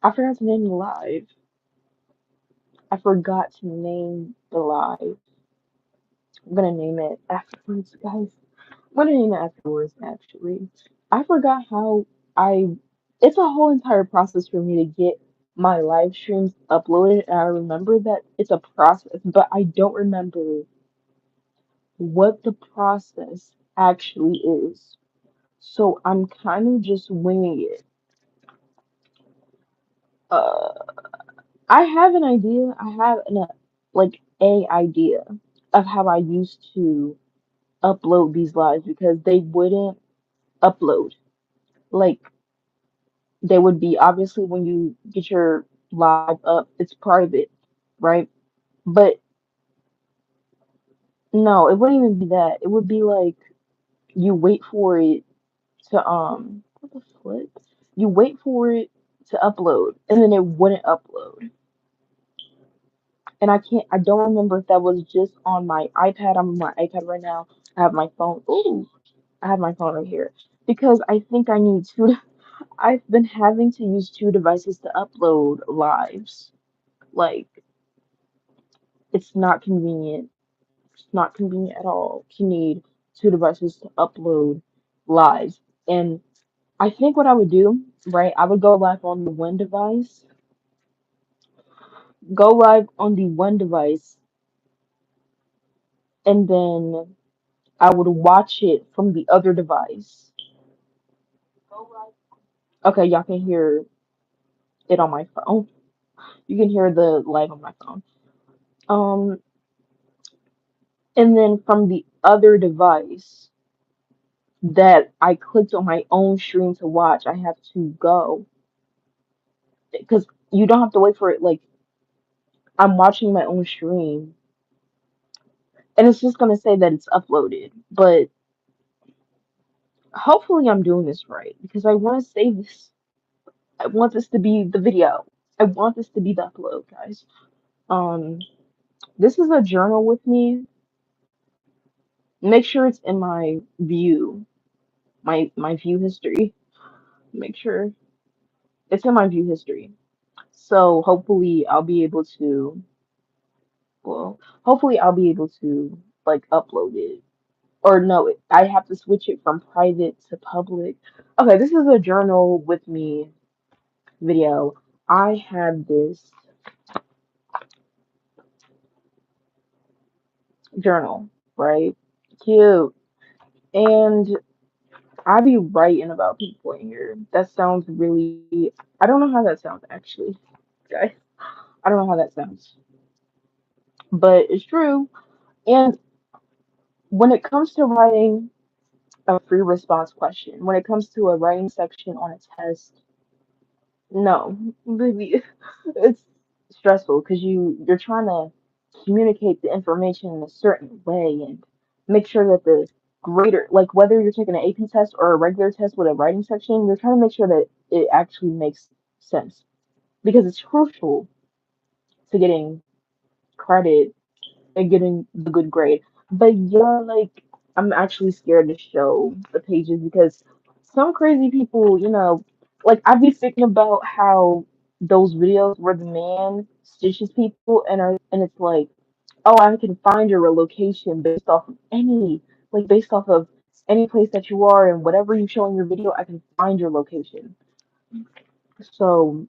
I forgot to name the live. I forgot to name the live. I'm gonna name it afterwards, guys. I'm gonna name it afterwards, actually. I forgot how I. It's a whole entire process for me to get my live streams uploaded, and I remember that it's a process, but I don't remember what the process actually is. So I'm kind of just winging it. Uh, I have an idea. I have like a idea of how I used to upload these lives because they wouldn't upload. Like they would be obviously when you get your live up, it's private, right? But no, it wouldn't even be that. It would be like you wait for it to what the flip? You wait for it to upload and then it wouldn't upload. And I don't remember if that was just on my iPad. I'm on my iPad right now. I have my phone. Ooh, I have my phone right here. Because I think I need two. I've been having to use two devices to upload lives. Like, it's not convenient. It's not convenient at all to need two devices to upload lives. And I think what I would do, right, I would go live on the one device, go live on the one device, and then I would watch it from the other device. Okay, y'all can hear it on my phone. You can hear the live on my phone. Um, and then from the other device that I clicked on my own stream to watch, I have to go because you don't have to wait for it. Like I'm watching my own stream, and it's just gonna say that it's uploaded. But hopefully, I'm doing this right because I want to save this. I want this to be the video. I want this to be the upload, guys. Um, this is a journal with me. Make sure it's in my view, my view history. Make sure it's in my view history. So hopefully I'll be able to, well, hopefully I'll be able to like upload it. Or no, I have to switch it from private to public. Okay, this is a journal with me video. I have this journal, right? Cute. And I be writing about people in here. That sounds really, I don't know how that sounds actually, guys. I don't know how that sounds, but it's true. And when it comes to writing a free response question, when it comes to a writing section on a test, no, baby, it's stressful because you're trying to communicate the information in a certain way and make sure that the grader, like whether you're taking an AP test or a regular test with a writing section, you're trying to make sure that it actually makes sense because it's crucial to getting credit and getting the good grade. But yeah, like I'm actually scared to show the pages because some crazy people, like I'd be thinking about how those videos where the man stitches people and it's like, oh, I can find your location based off of based off of any place that you are and whatever you show in your video, I can find your location. So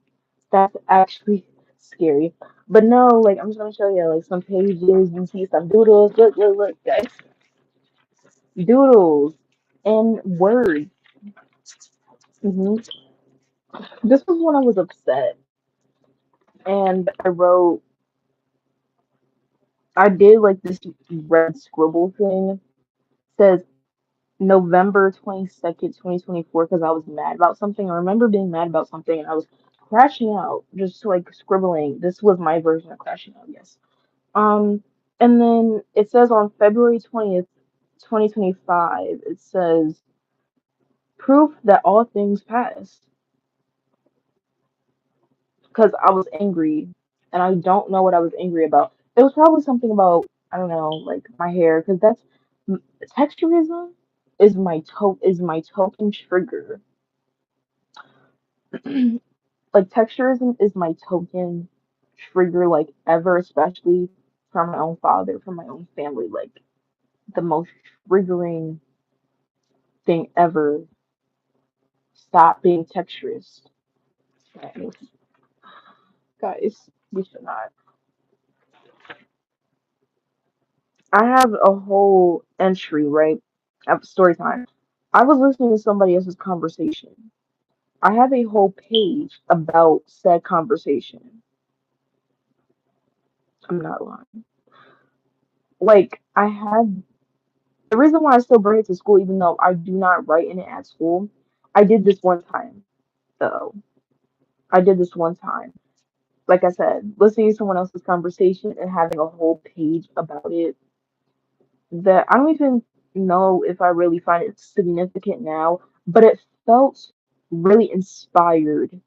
that's actually scary. But no, like I'm just gonna show you like some pages. You see some doodles. Look, guys. Doodles and words. This was when I was upset, and I did like this red scribble thing. Says November 22nd, 2024, because I was mad about something. I remember being mad about something, and I was crashing out, just like scribbling. This was my version of crashing out. Yes. Um, and then it says on February 20th, 2025, it says proof that all things pass. Because I was angry and I don't know what I was angry about. It was probably something about, I don't know, like my hair, because texturism is my token trigger. like texturism is my token trigger like ever, especially from my own father, from my own family, like the most triggering thing ever. Stop being texturist. Guys, guys, we should not. I have a whole entry, right? Of story time. I was listening to somebody else's conversation. I have a whole page about said conversation. I'm not lying. Like, I had the reason why I still bring it to school, even though I do not write in it at school, I did this one time. Though I did this one time. Like I said, listening to someone else's conversation and having a whole page about it that I don't even know if I really find it significant now, but it felt really inspired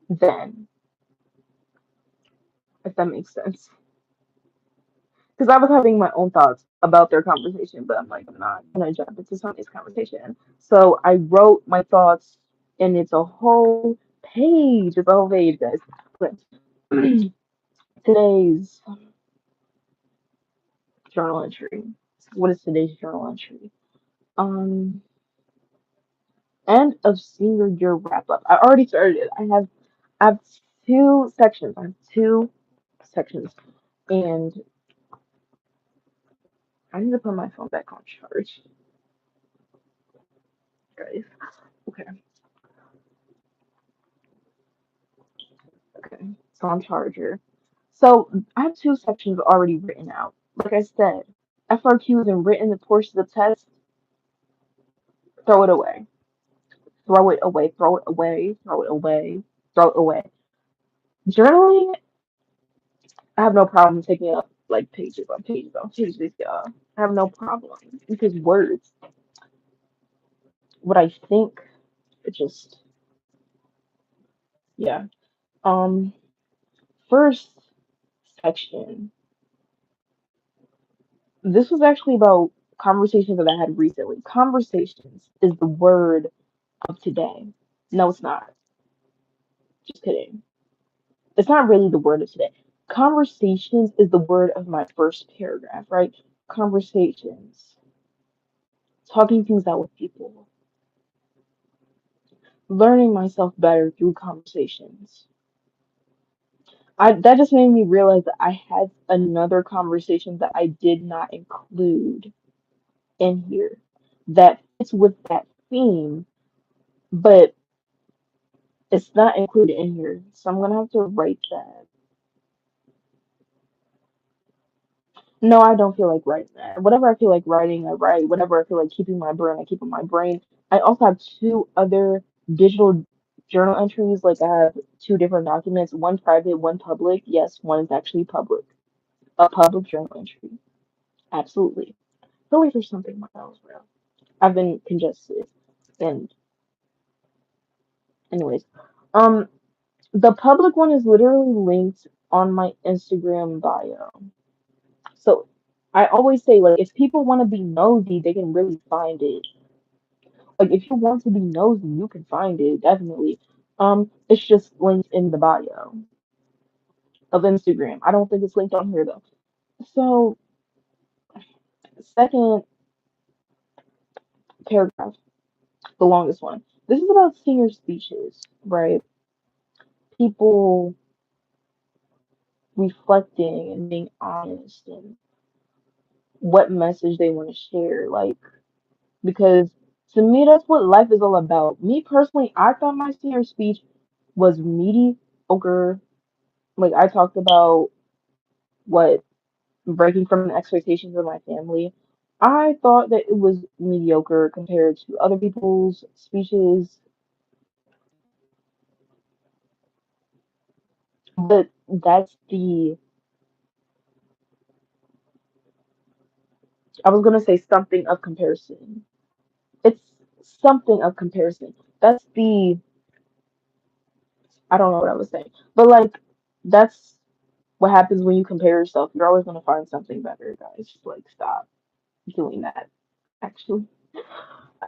then, if that makes sense. Because I was having my own thoughts about their conversation, but I'm like, I'm not gonna jump into somebody's conversation. So I wrote my thoughts, and it's a whole page. It's a whole page, guys. But today's journal entry. What is today's journal entry? Um, End of senior year wrap up. I already started it. I have two sections. I have two sections, and I need to put my phone back on charge, guys. Okay, okay. So on charger. So I have two sections already written out. Like I said, FRQs and written portions of the test, throw it away. Throw it away. Throw it away. Throw it away. Throw it away. Journaling, I have no problem taking up like pages on pages on pages, y'all. I have no problem because words, what I think, it just yeah. Um, First section. This was actually about conversations that I had recently. Conversations is the word of today. No, it's not. Just kidding. It's not really the word of today. Conversations is the word of my first paragraph, right? Conversations. Talking things out with people. Learning myself better through conversations. That just made me realize that I had another conversation that I did not include in here that fits with that theme, but it's not included in here. So I'm gonna have to write that. No, I don't feel like writing that. Whatever I feel like writing, I write. Whatever I feel like keeping my brain, I keep in my brain. I also have two other digital journal entries. Like I have two different documents, one private, one public. Yes, one is actually public. A public journal entry. Absolutely. Go wait for something else, bro. I've been congested. And anyways, um, the public one is literally linked on my Instagram bio. So I always say, like, if people want to be nosy, they can really find it. Like, if you want to be nosy, you can find it, definitely. It's just linked in the bio of Instagram. I don't think it's linked on here though. So, second paragraph, the longest one. This is about senior speeches, right? People reflecting and being honest and what message they want to share. Like, because to me, that's what life is all about. Me personally, I thought my senior speech was mediocre. Like, I talked about what breaking from the expectations of my family. I thought that it was mediocre compared to other people's speeches, but that's the, I was gonna say something of comparison. It's something of comparison. That's the, I don't know what I was saying, but like, that's what happens when you compare yourself. You're always gonna find something better, guys. Just like stop doing that. Actually,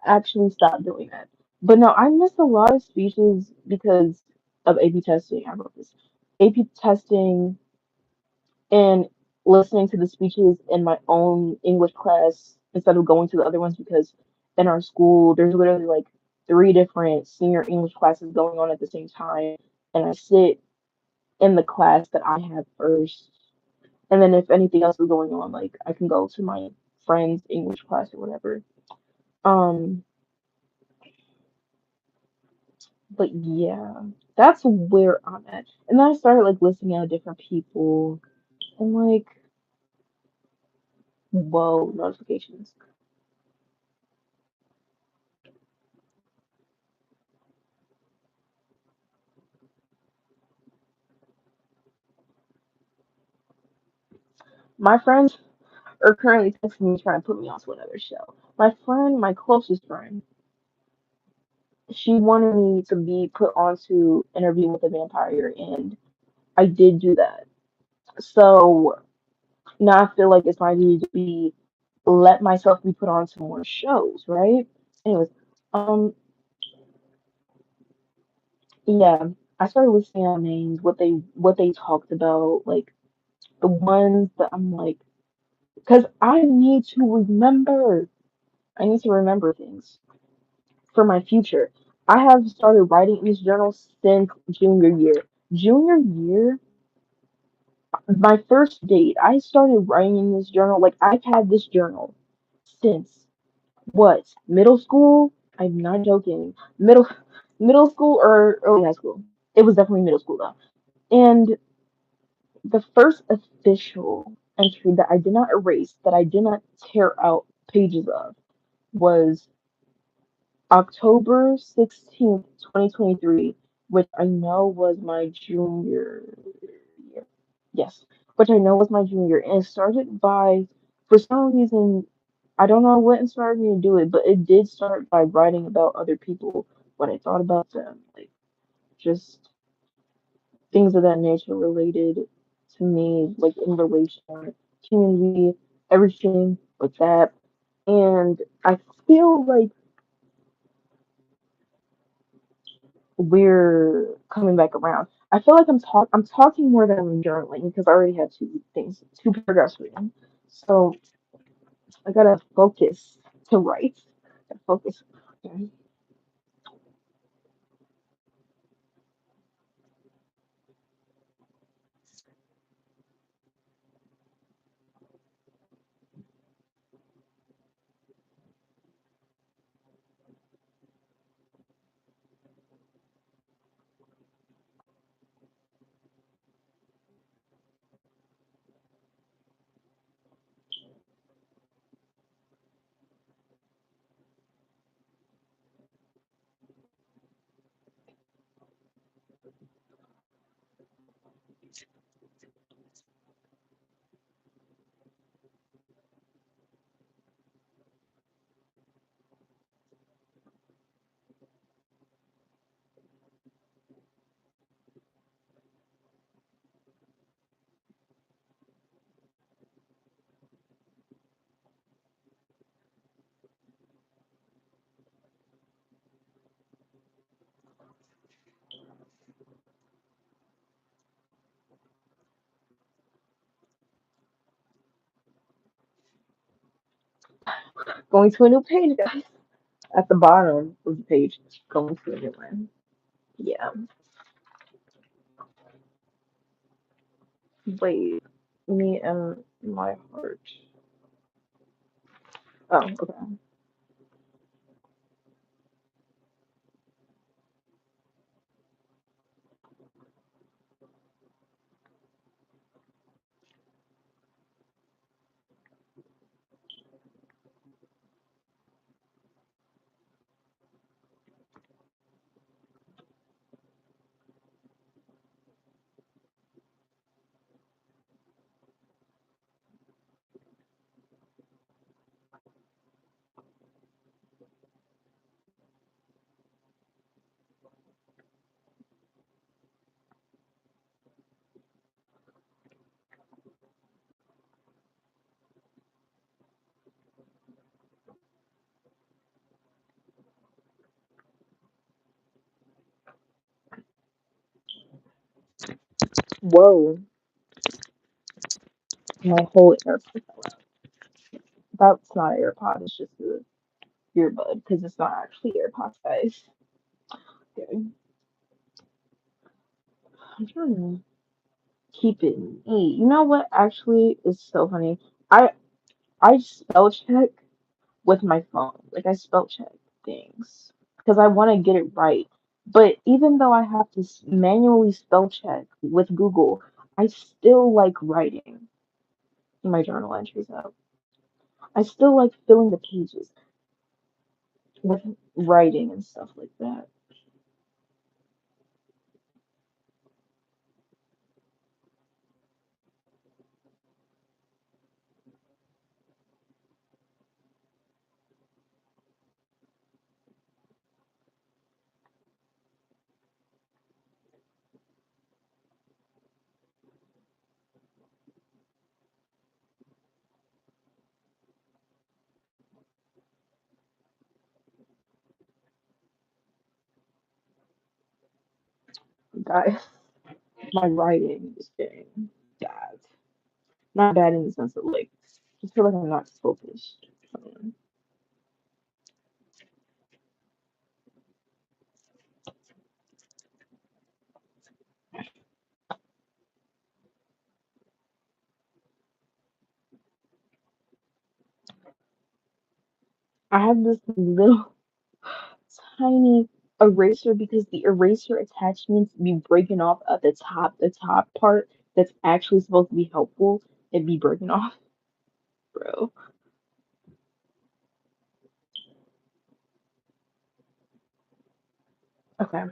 actually stop doing that. But no, I miss a lot of speeches because of AP testing. I wrote this. AP testing and listening to the speeches in my own English class instead of going to the other ones because in our school there's literally like three different senior English classes going on at the same time, and I sit in the class that I have first, and then if anything else is going on, like I can go to my friend's English class or whatever. Um, but yeah, that's where I'm at. And then I started like listening at different people and like, whoa, notifications. My friends are currently texting me trying to put me onto another show. My friend, my closest friend, she wanted me to be put onto Interview with a Vampire, and I did do that. So now I feel like it's my duty to be let myself be put onto more shows, right? Anyways, um, yeah, I started listening on names, what they talked about, like the ones that I'm like, because I need to remember. I need to remember things for my future. I have started writing in this journal since junior year. Junior year, my first date, I started writing in this journal. Like I've had this journal since what? Middle school? I'm not joking. Middle school or early high school. It was definitely middle school though. And the first official entry that I did not erase, that I did not tear out pages of, was October 16th, 2023, which I know was my junior year. Yes, which I know was my junior. And it started by, for some reason, I don't know what inspired me to do it, but it did start by writing about other people, what I thought about them, like just things of that nature related to me, like in relation, community, everything like that. And I feel like we're coming back around. I feel like I'm talking more than I'm journaling because I already had two paragraphs written. So I gotta focus to write. Gotta focus. Okay. Going to a new page, guys. At the bottom of the page, going to a new one. Yeah. Wait. Me and my heart. Oh, okay. Whoa, my whole AirPod fell out. That's not an AirPod, it's just a earbud because it's not actually AirPod size. Okay. I'm trying to keep it neat. You know what actually is so funny? I I spell check with my phone. Like I spell check things because I want to get it right. But even though I have to manually spell check with Google, I still like writing my journal entries out. I still like filling the pages with writing and stuff like that. Guys, my writing is getting bad. Not bad in the sense of like, just feel like I'm not focused. I have this little tiny eraser because the eraser attachments be breaking off at the top part that's actually supposed to be helpful, it be breaking off, bro. Okay.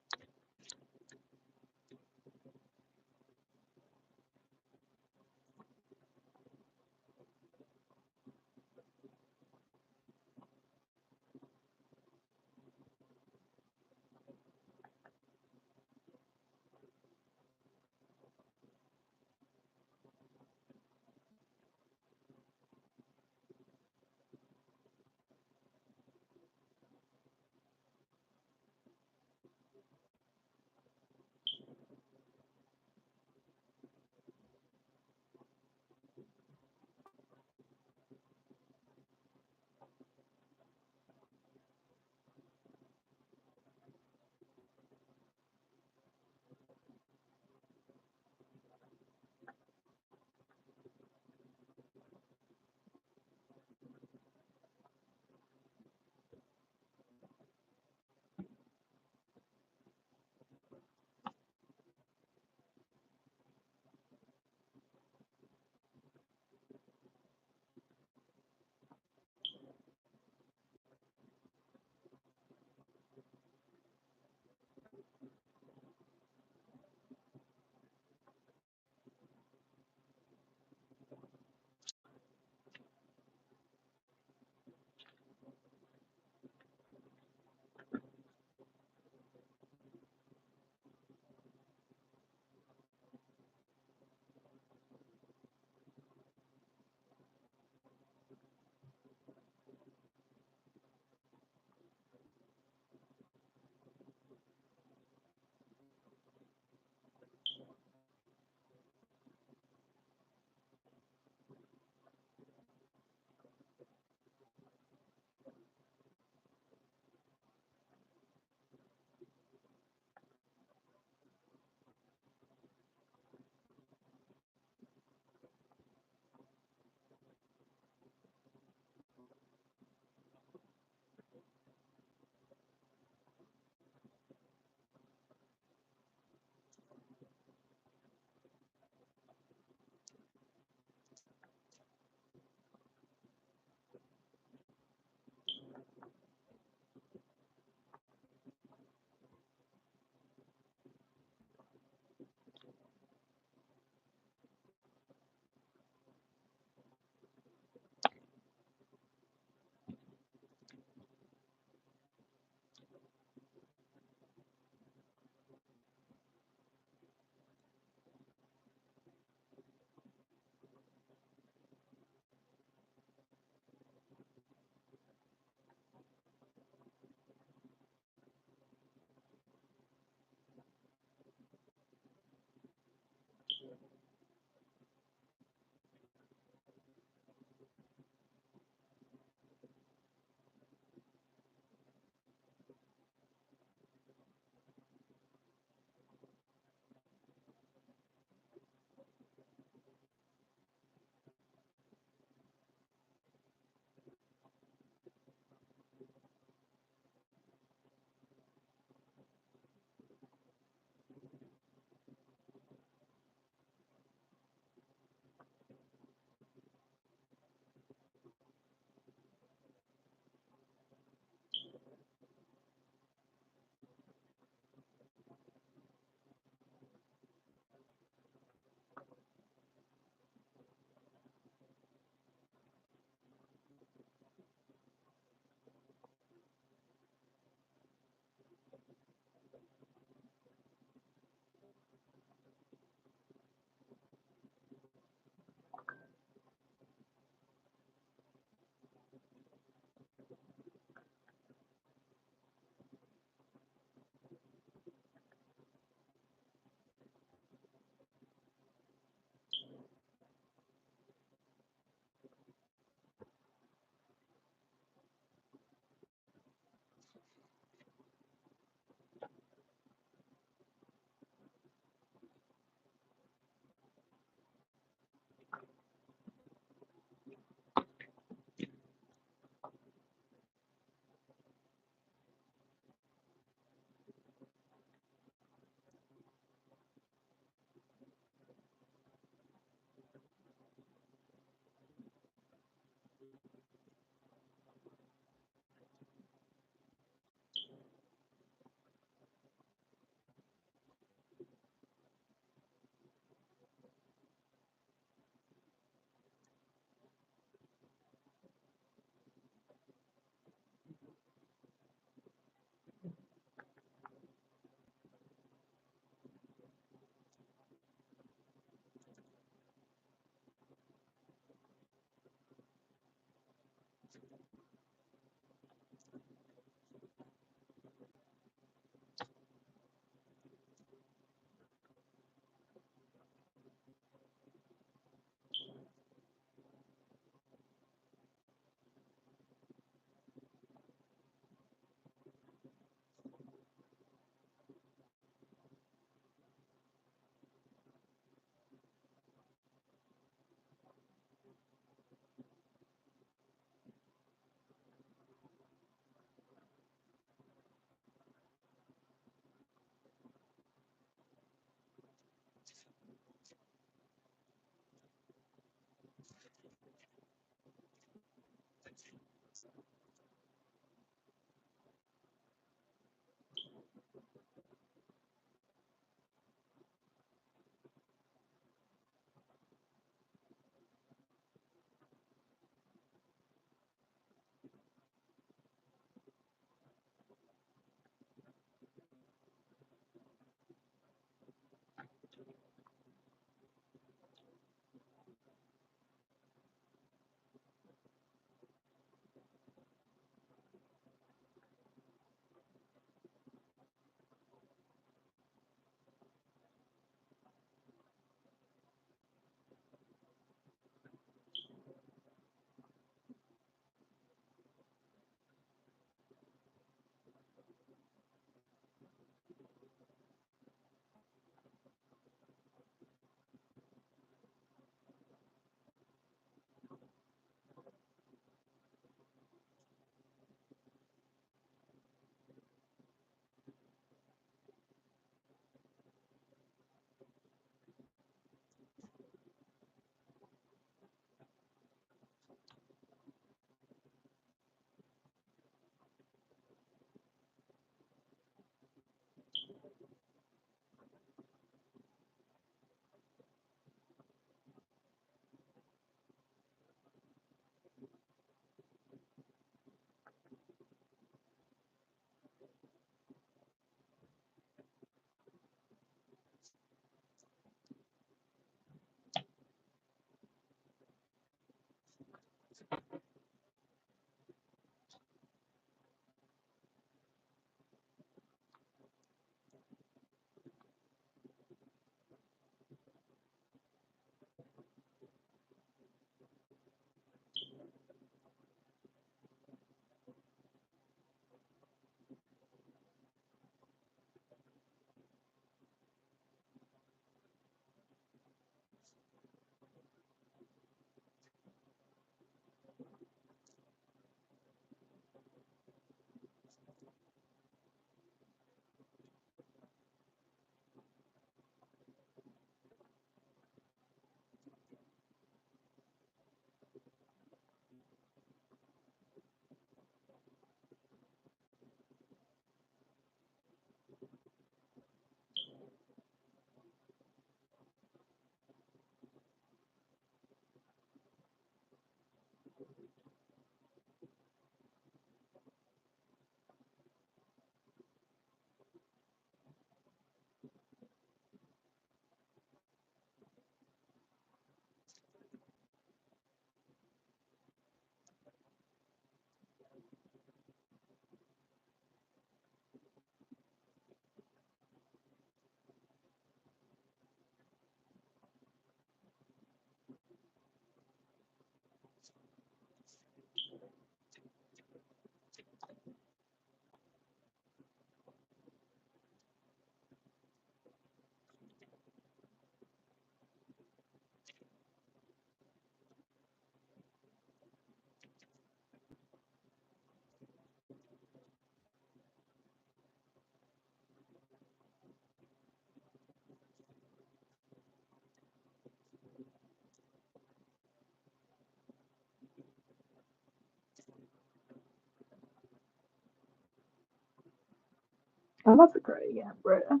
I'm about to cry again, bruh.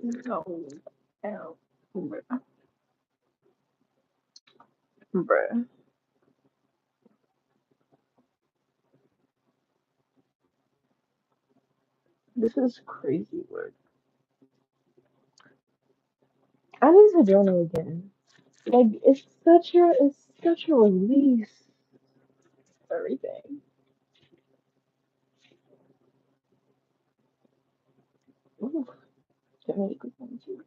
No. Ow. Bruh. Bruh. This is crazy work. I need to journal again. Like it's such a release. Everything. Ooh, let me go into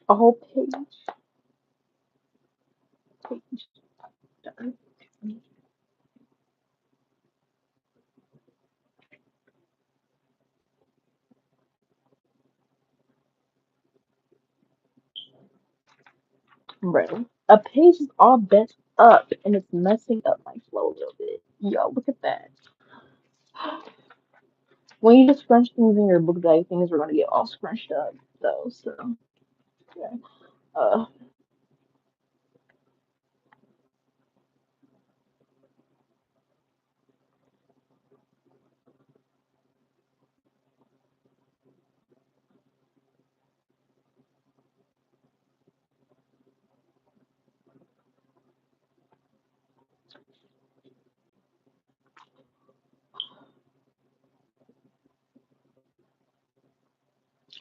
a whole page done. Bro. A page is all bent up and it's messing up my flow a little bit. Yo, look at that. When you just scrunch things in your book bag, things are gonna get all scrunched up though, so yeah. Uh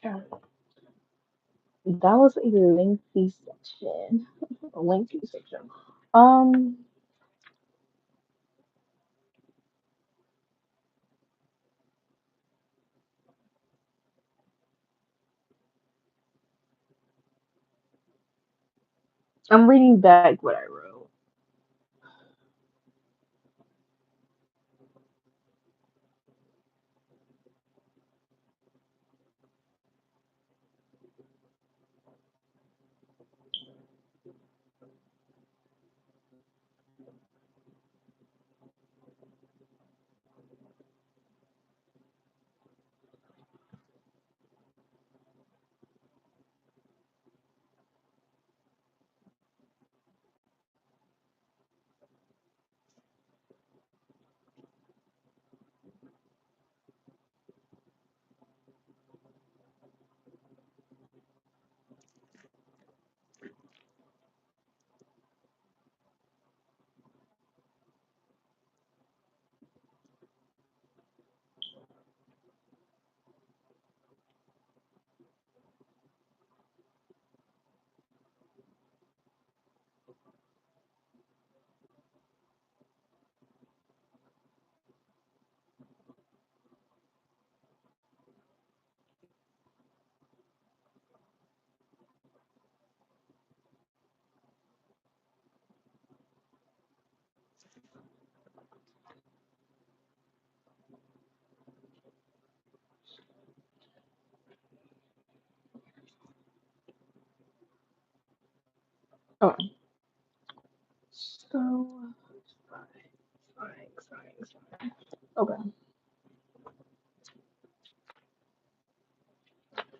yeah. That was a lengthy section. A lengthy section. Um, I'm reading back what I wrote. Oh, so fine. Okay.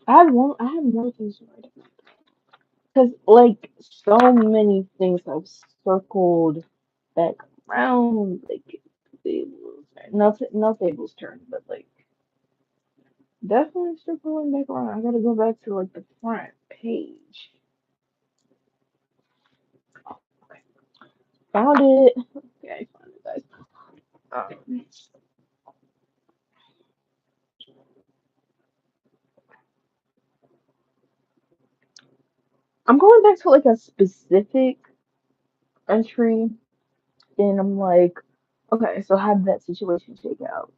I have more things to write about. Because, like, so many things have circled back around, like, not Fable's turn, but, like, definitely circling back around. I gotta go back to, like, the front page. Oh, okay. Found it. Yeah, I found it, guys. Um, I'm going back to, like, a specific entry, and I'm like, okay, so how did that situation shake out?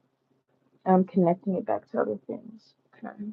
And I'm connecting it back to other things. Okay.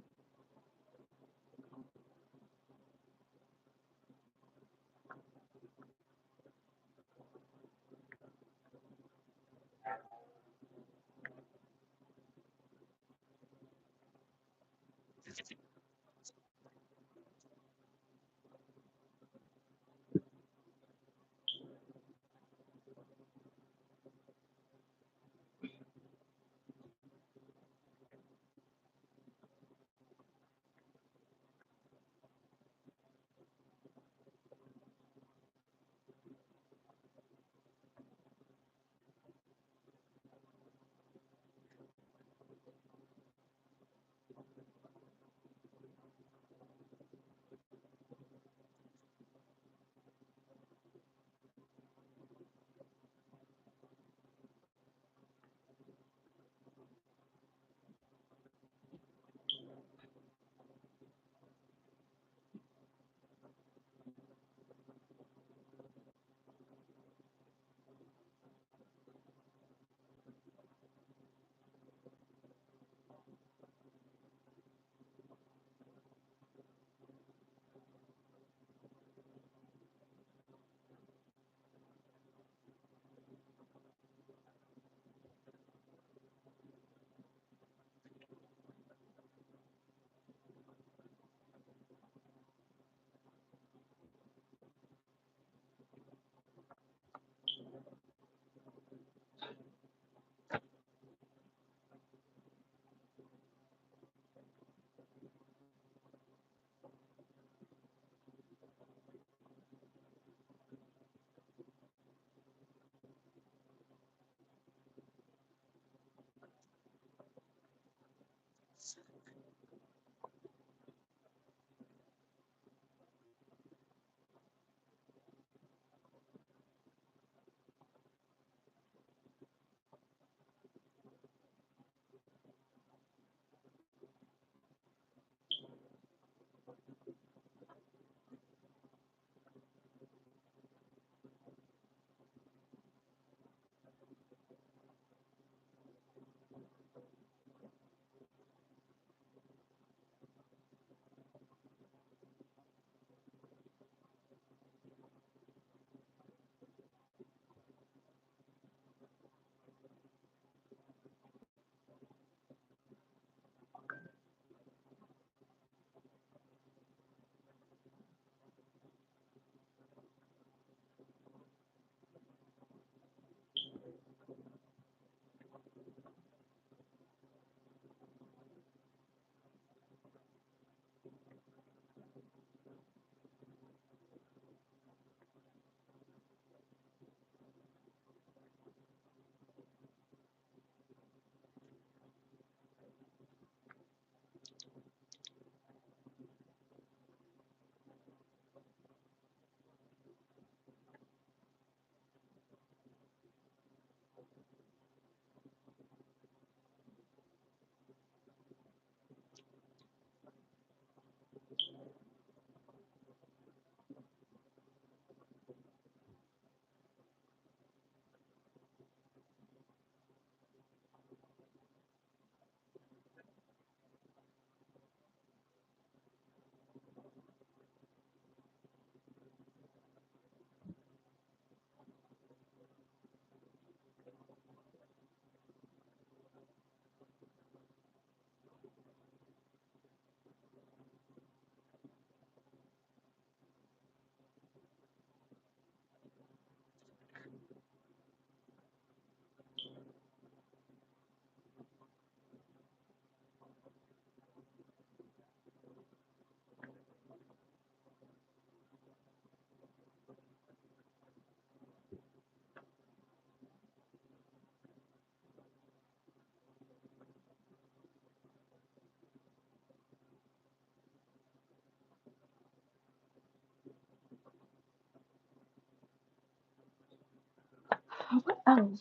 Oh,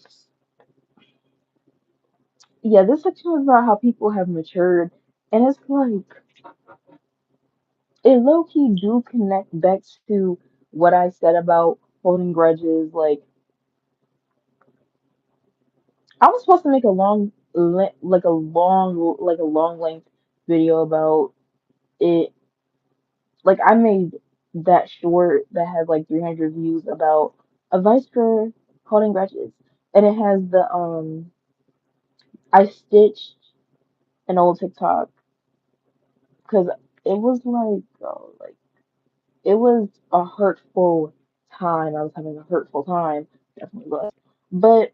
yeah, this section is about how people have matured, and it's like it low key do connect back to what I said about holding grudges. Like I was supposed to make a like a long length video about it. Like I made that short that had like 300 views about advice for holding grudges, and it has the I stitched an old TikTok because it was like it was a hurtful time. I was having a hurtful time, definitely was. But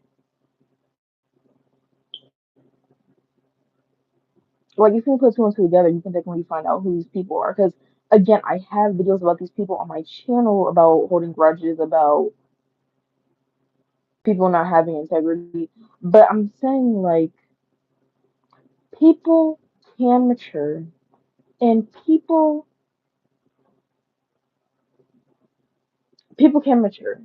like if you put two and two together, you can definitely find out who these people are. Because again, I have videos about these people on my channel about holding grudges, about people not having integrity. But I'm saying like people can mature and people can mature.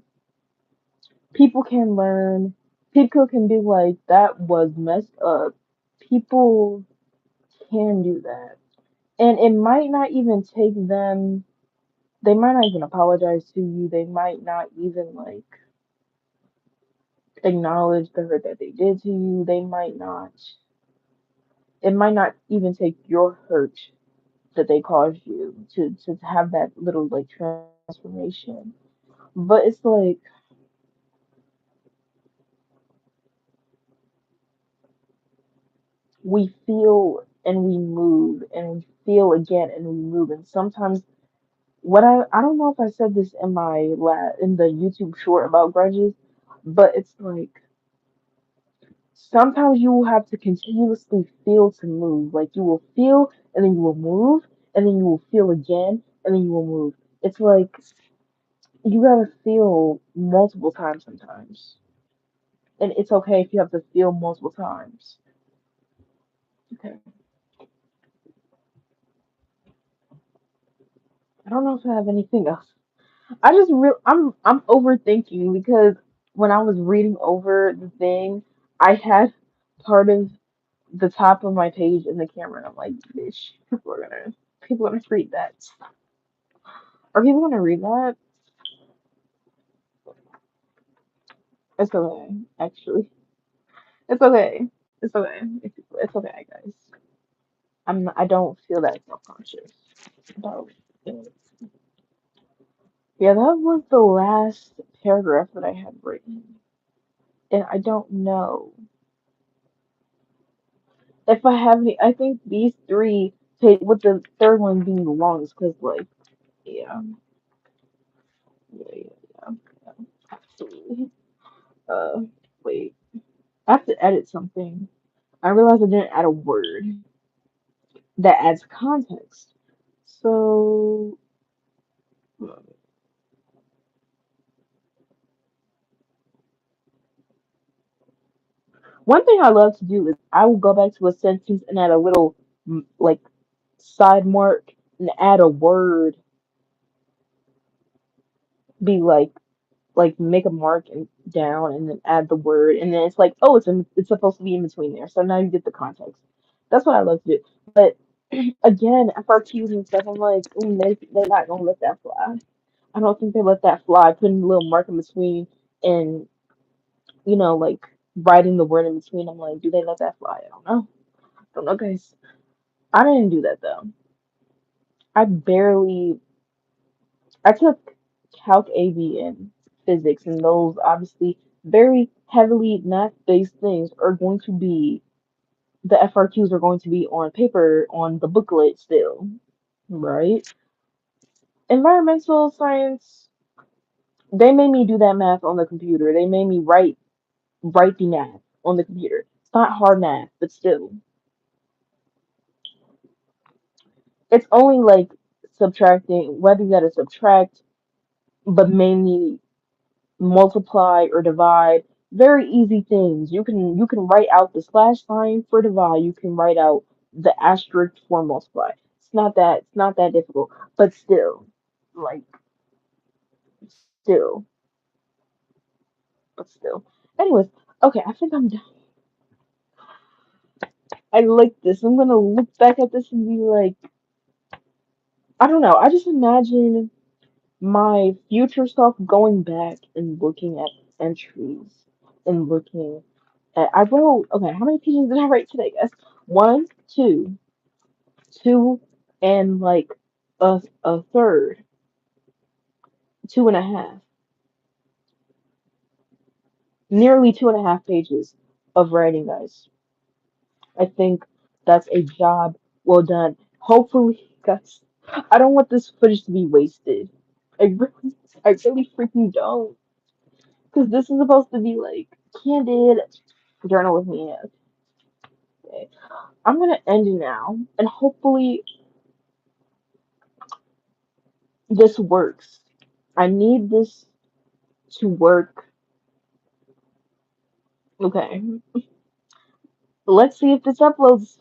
People can learn. People can be like that was messed up. People can do that. And it might not even take them, they might not even apologize to you. They might not even like acknowledge the hurt that they did to you. They might not, it might not even take your hurt that they caused you to have that little like transformation. But it's like we feel and we move and we feel again and we move. And sometimes what I don't know if I said this in in the YouTube short about grudges, but it's like sometimes you will have to continuously feel to move. Like you will feel and then you will move and then you will feel again and then you will move. It's like you gotta feel multiple times sometimes. And it's okay if you have to feel multiple times. Okay. I don't know if I have anything else. I'm overthinking because when I was reading over the thing, I had part of the top of my page in the camera and I'm like, bitch, people are gonna read that. Are people gonna read that? It's okay, actually. It's okay. It's okay. It's okay, guys. I don't feel that self conscious about it. Yeah, that was the last paragraph that I had written. And I don't know if I have any. I think these three, with the third one being the longest, because, like, yeah, yeah, absolutely. Uh, wait, I have to edit something. I realized I didn't add a word that adds context. So, one thing I love to do is I will go back to a sentence and add a little, like, side mark and add a word, be like make a mark and down and then add the word and then it's like oh it's supposed to be in between there so now you get the context. That's what I love to do. But again, FRQs and stuff, I'm like they're not gonna let that fly. I don't think they let that fly, putting a little mark in between and like writing the word in between. I'm like, do they let that fly? I don't know, guys. I didn't do that though. I barely I took Calc AB and physics, and those obviously very heavily math-based things are going to be the FRQs are going to be on paper on the booklet still, right? Environmental science, they made me do that math on the computer. They made me write the math on the computer. It's not hard math, but still, it's only like subtracting, whether you gotta subtract, but mainly multiply or divide. Very easy things. You can write out the slash sign for divide. You can write out the asterisk for multiply. It's not that difficult. But still, like still, but still. Anyways, okay, I think I'm done. I like this. I'm gonna look back at this and be like, I don't know. I just imagine my future self going back and looking at entries and looking at. I wrote, okay, how many pages did I write today, guys? One, two, and like a third, two and a half, nearly 2.5 pages of writing, guys. I think that's a job well done. Hopefully, guys, I don't want this footage to be wasted. I really freaking don't. Because this is supposed to be like candid journal with me. Okay. I'm gonna end now, and hopefully this works. I need this to work. Okay. Let's see if this uploads.